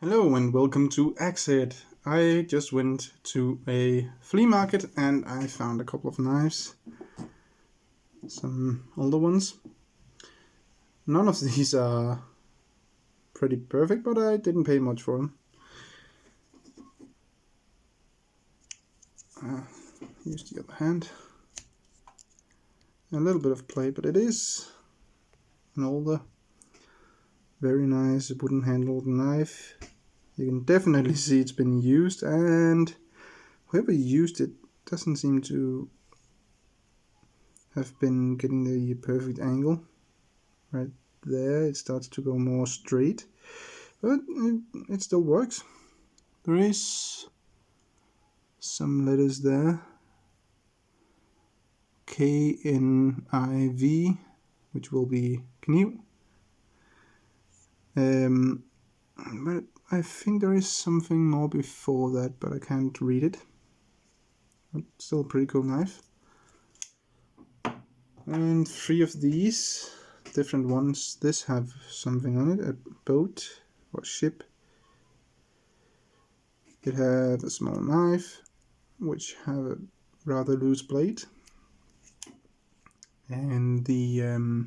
Hello and welcome to Axehead. I just went to a flea market and I found a couple of knives, some older ones. None of these are pretty perfect, but I didn't pay much for them. Here's the other hand. A little bit of play, but it is an older, very nice wooden handled knife. You can definitely see it's been used, and whoever used it doesn't seem to have been getting the perfect angle. Right there, it starts to go more straight, but it still works. There is some letters there, KNIV, which will be kniv. But I think there is something more before that, but I can't read it. But still a pretty cool knife. And 3 of these different ones. This have something on it, a boat or ship. It have a small knife, which have a rather loose blade. And the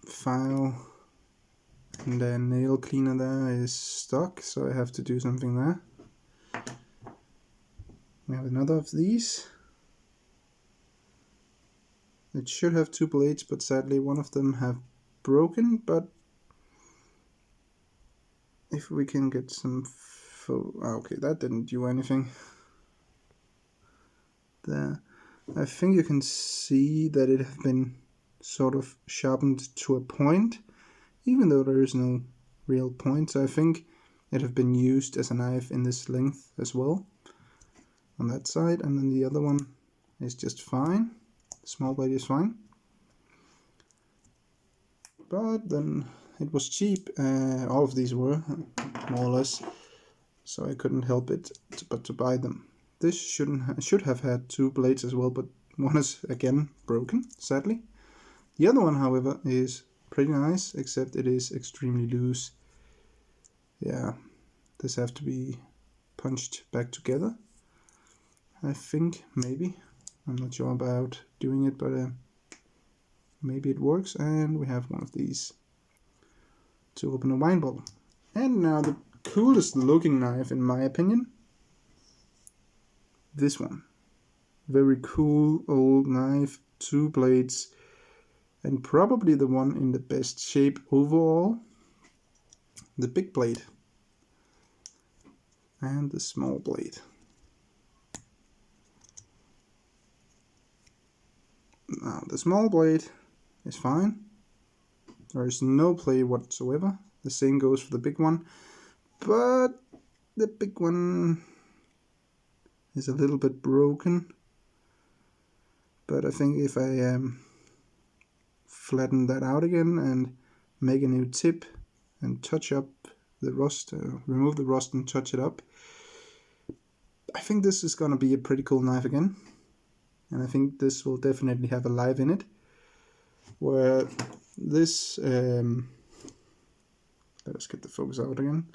file and the nail cleaner there is stuck, so I have to do something there. We have another of these. It should have 2 blades, but sadly one of them have broken. But if we can get some okay, that didn't do anything there. I think you can see that it has been sort of sharpened to a point, even though there is no real point. So I think it has been used as a knife in this length as well on that side, and then the other one is just fine. The small blade is fine, but then it was cheap. All of these were more or less, so I couldn't help it but to buy them. This should have had 2 blades as well, but one is again broken, sadly. The other one, however, is pretty nice, except it is extremely loose. Yeah, this have to be punched back together, I think, maybe. I'm not sure about doing it, but maybe it works. And we have one of these to open a wine bottle. And now the coolest looking knife, in my opinion. This one. Very cool old knife, 2 blades, and probably the one in the best shape overall. The big blade and the small blade. Now the small blade is fine. There is no play whatsoever. The same goes for the big one, but the big one is a little bit broken. But I think if I flatten that out again and make a new tip and touch up the rust, remove the rust and touch it up, I think this is gonna be a pretty cool knife again. And I think this will definitely have a life in it, where this let us get the focus out again.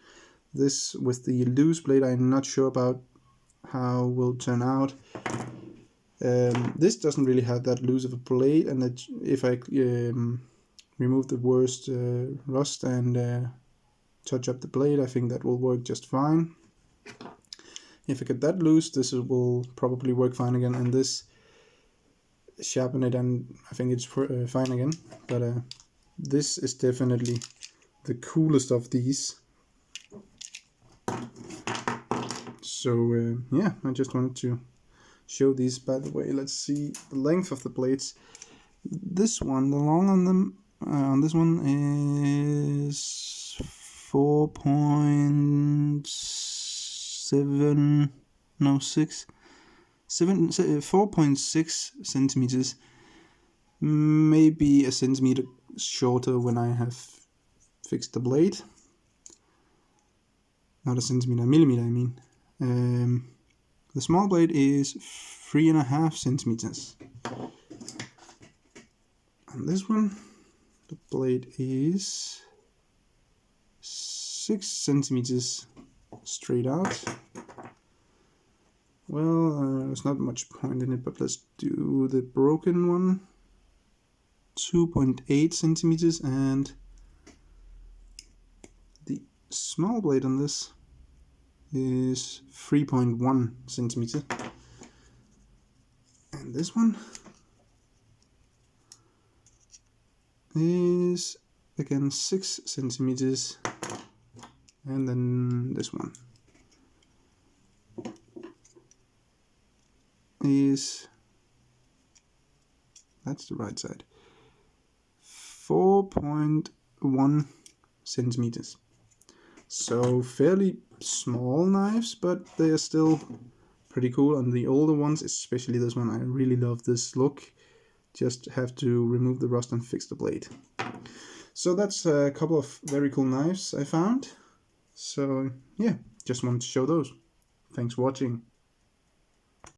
This with the loose blade, I'm not sure about how will turn out. This doesn't really have that loose of a blade, and that if I remove the worst rust and touch up the blade, I think that will work just fine. If I get that loose, this will probably work fine again, and this sharpen it, and I think it's fine again. But this is definitely the coolest of these. So yeah, I just wanted to show these. By the way, let's see the length of the blades. This one, the long on them on this one is 4.6 centimeters, maybe a centimeter shorter when I have fixed the blade. Not a centimeter, a millimeter, I mean. The small blade is 3.5 centimeters. On this one, the blade is 6 centimeters straight out. Well, there's not much point in it, but let's do the broken one. 2.8 centimeters, and the small blade on this is 3.1 centimeter. And this one is again 6 centimeters, and then this one is, that's the right side, 4.1 centimeters. So fairly small knives, but they are still pretty cool. On the older ones, especially this one, I really love this look. Just have to remove the rust and fix the blade. So that's a couple of very cool knives I found. So yeah, just wanted to show those. Thanks for watching.